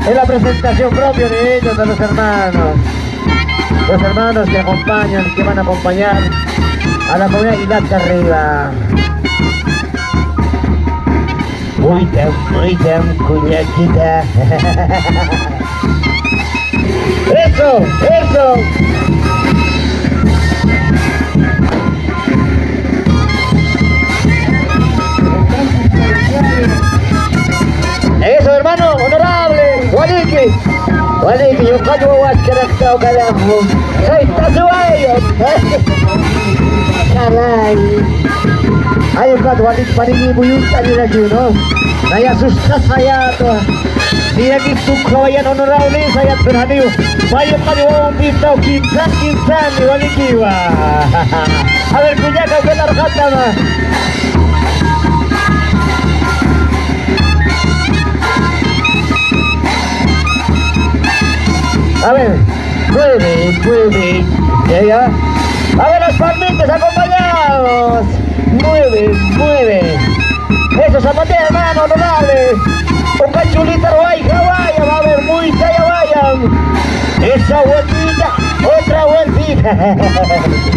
Es la presentación propia de ellos, de los hermanos. Los hermanos que acompañan, que van a acompañar a la comunidad y date arriba. Muy bien, cuñaquita. Eso. Eso, hermano, honorable. Waliki, yo callo a caractero carajo. Soy tatuayo. Caray. Ayo ka, Waliki, paningin mo yung kanila yun, no? Naya sustas saya to. Dia gitu kawayan honorable saya berhadiu. Mayo kali wong pintau kinsan di Waliki wah. A ver, punya kau benar kata mah. A ver, mueve, ya. A ver, los palmitos, acompañados. Mueve. Eso, zapateo, hermano, honorable. Un cachulita, vaya, va a ver, muy ya vayan. Esa vueltita, otra vueltita.